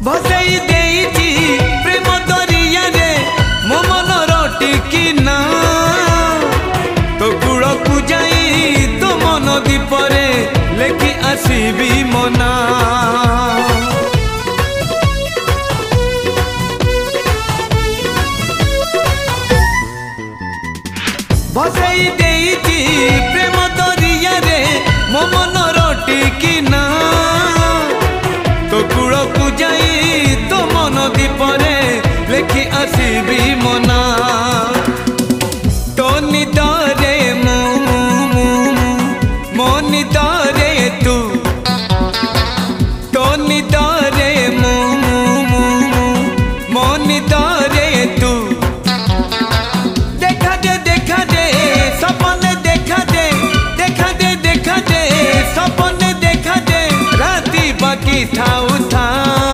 भसई देइची प्रेम दरिया रे मो मन रटिकी ना तो कूल को जाई तो मन दीपरे लेखि आसीबी मना भसई देइची प्रेम दरिया रे मो मन रटिकी